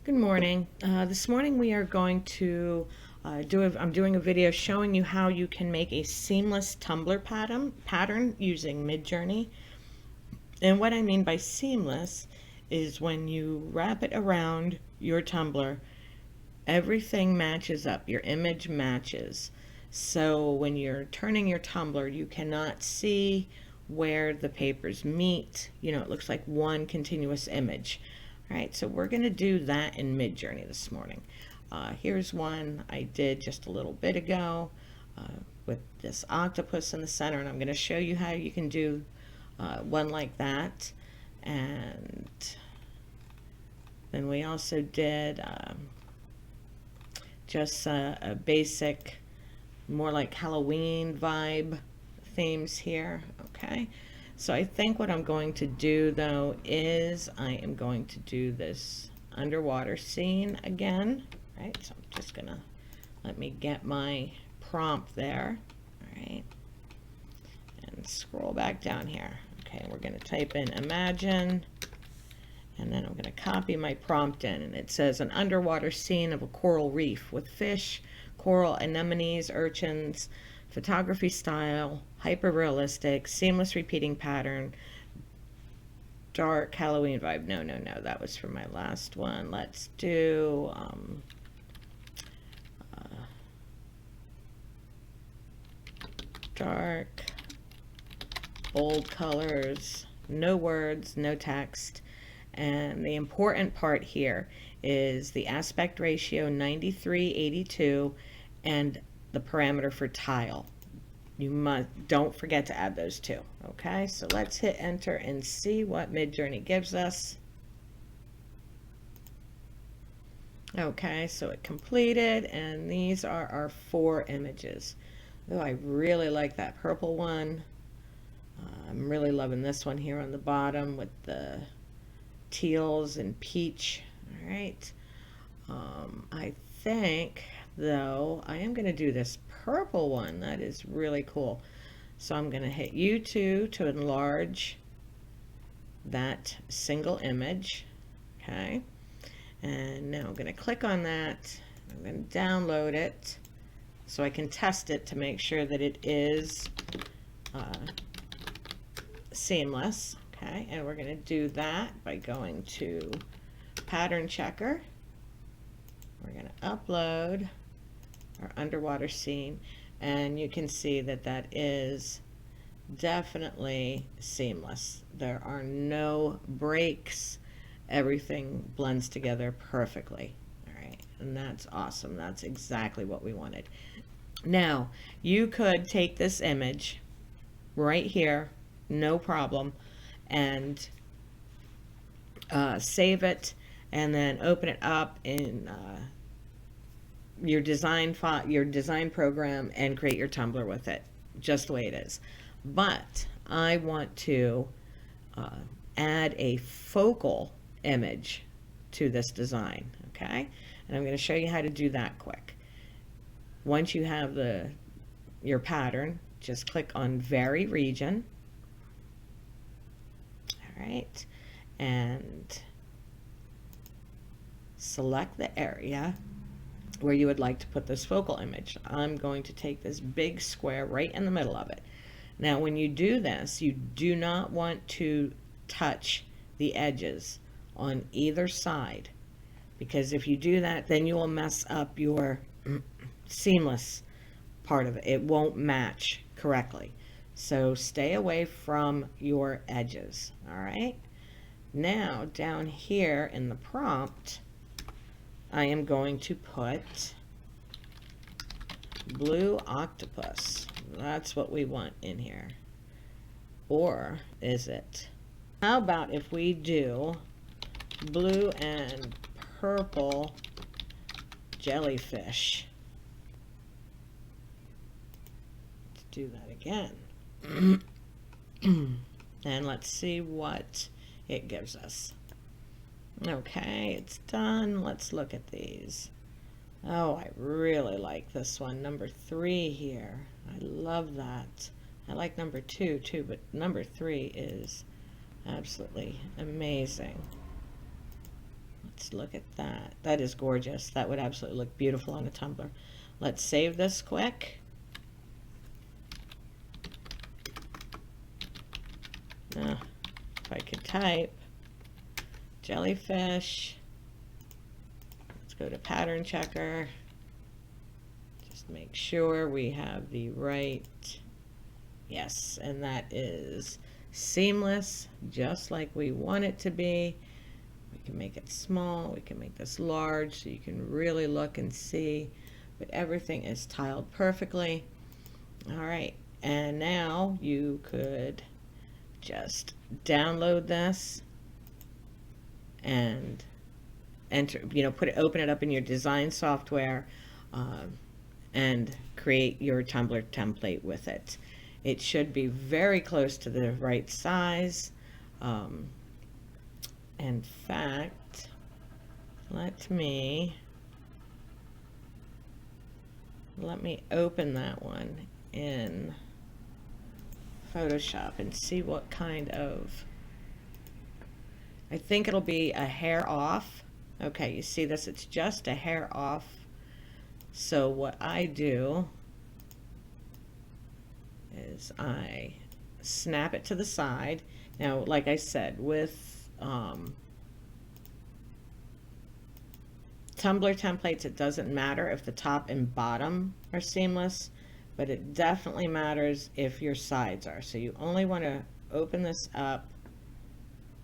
Good morning. This morning we are going to I'm doing a video showing you how you can make a seamless tumbler pattern using MidJourney. And what I mean by seamless is when you wrap it around your tumbler, everything matches up, your image matches. So when you're turning your tumbler, you cannot see where the papers meet. It looks like one continuous image. All right, so we're going to do that in MidJourney this morning. Here's one I did just a little bit ago with this octopus in the center, and I'm going to show you how you can do one like that. And then we also did just a basic, more like Halloween vibe themes here. Okay, so I think what I'm going to do though is I am going to do this underwater scene again. Right, so I'm just gonna let me get my prompt there. All right, and scroll back down here. Okay, we're gonna type in imagine, and then I'm going to copy my prompt in, and it says an underwater scene of a coral reef with fish, coral anemones, urchins, photography style, hyper-realistic, seamless repeating pattern, dark Halloween vibe. No, that was for my last one. Let's do dark, bold colors, no words, no text. And the important part here is the aspect ratio 93:82 and the parameter for tile. Don't forget to add those two. Okay, so let's hit enter and see what MidJourney gives us. Okay, so it completed, and these are our 4 images. Oh, I really like that purple one. I'm really loving this one here on the bottom with the teals and peach. All right. I think though I am going to do this purple one. That is really cool. So I'm going to hit U2 to enlarge that single image. Okay. And now I'm going to click on that. I'm going to download it so I can test it to make sure that it is seamless. Okay, and we're going to do that by going to pattern checker. We're going to upload our underwater scene, and you can see that that is definitely seamless. There are no breaks. Everything blends together perfectly. All right, and that's awesome. That's exactly what we wanted. Now, you could take this image right here, no problem, and save it, and then open it up in your design program and create your tumbler with it, just the way it is. But I want to add a focal image to this design. Okay, and I'm going to show you how to do that quick. Once you have your pattern, just click on Vary Region. All right, and select the area where you would like to put this focal image. I'm going to take this big square right in the middle of it. Now when you do this, you do not want to touch the edges on either side, because if you do that, then you will mess up your seamless part of it. It won't match correctly. So stay away from your edges. All right. Now down here in the prompt, I am going to put blue octopus. That's what we want in here. Or is it? How about if we do blue and purple jellyfish? Let's do that again. And let's see what it gives us. Okay, it's done. Let's look at these. Oh, I really like this one, number 3 here. I love that. I like number 2 too, but number 3 is absolutely amazing. Let's look at that. That is gorgeous. That would absolutely look beautiful on a tumbler. Let's save this quick. If I could type jellyfish. Let's go to pattern checker. Just make sure we have the right. Yes, and that is seamless, just like we want it to be. We can make it small, we can make this large so you can really look and see, but everything is tiled perfectly. All right, and now you could just download this and enter, open it up in your design software and create your tumbler template with it. It should be very close to the right size. In fact, let me open that one in Photoshop and see what kind of, I think it'll be a hair off. Okay, you see this, it's just a hair off. So what I do is I snap it to the side. Now, like I said, with tumbler templates, it doesn't matter if the top and bottom are seamless, but it definitely matters if your sides are. So you only want to open this up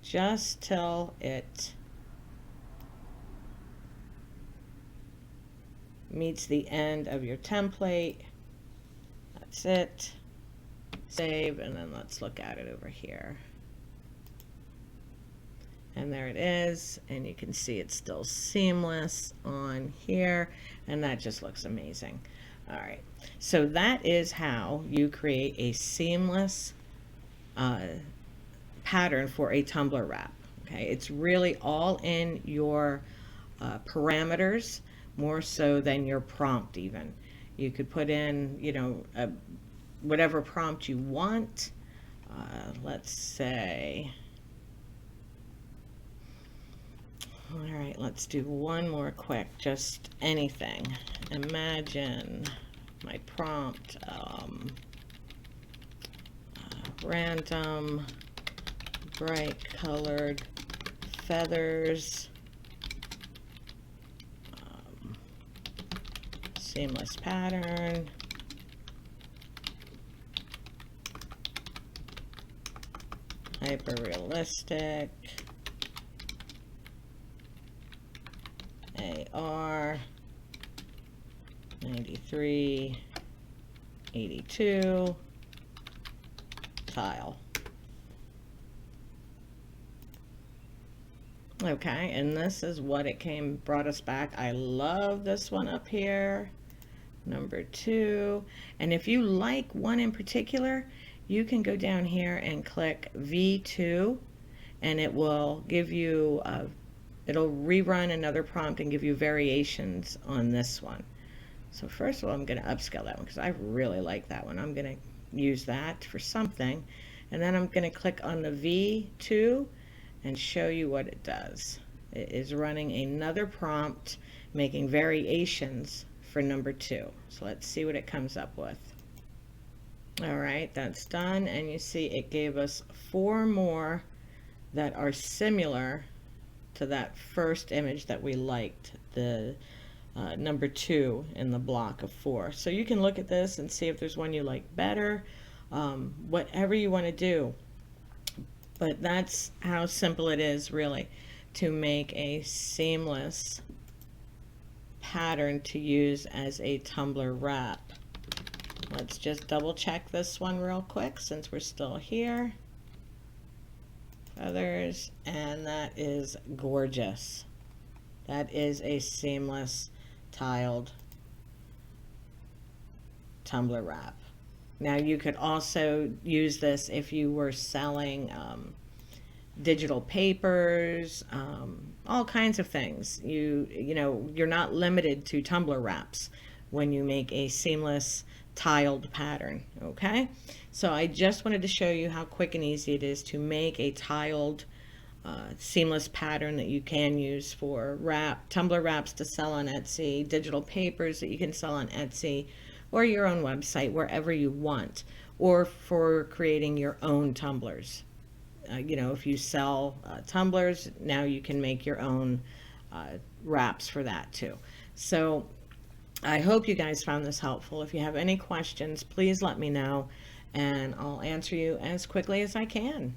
just till it meets the end of your template. That's it. Save, and then let's look at it over here. And there it is, and you can see it's still seamless on here, and that just looks amazing. All right, so that is how you create a seamless pattern for a tumbler wrap. Okay, it's really all in your parameters, more so than your prompt even. You could put in, whatever prompt you want. Let's say, all right, let's do one more quick, just anything. Imagine my prompt, random bright colored feathers, seamless pattern, hyper realistic, AR 93 82 tile. Okay, and this is what it brought us back. I love this one up here, number 2. And if you like one in particular, you can go down here and click V2, and it will give you it'll rerun another prompt and give you variations on this one. So first of all, I'm going to upscale that one because I really like that one. I'm going to use that for something, and then I'm going to click on the V2 and show you what it does. It is running another prompt, making variations for number 2. So let's see what it comes up with. All right, that's done, and you see it gave us 4 more that are similar to that first image that we liked, the number 2 in the block of 4. So you can look at this and see if there's one you like better, whatever you want to do. But that's how simple it is, really, to make a seamless pattern to use as a tumbler wrap. Let's just double check this one real quick since we're still here. Feathers, and that is gorgeous. That is a seamless tiled tumbler wrap. Now you could also use this if you were selling digital papers, all kinds of things. You're not limited to tumbler wraps when you make a seamless tiled pattern. Okay, so I just wanted to show you how quick and easy it is to make a tiled seamless pattern that you can use for tumbler wraps to sell on Etsy, digital papers that you can sell on Etsy, or your own website, wherever you want, or for creating your own tumblers. If you sell tumblers, now you can make your own wraps for that too. So I hope you guys found this helpful. If you have any questions, please let me know, and I'll answer you as quickly as I can.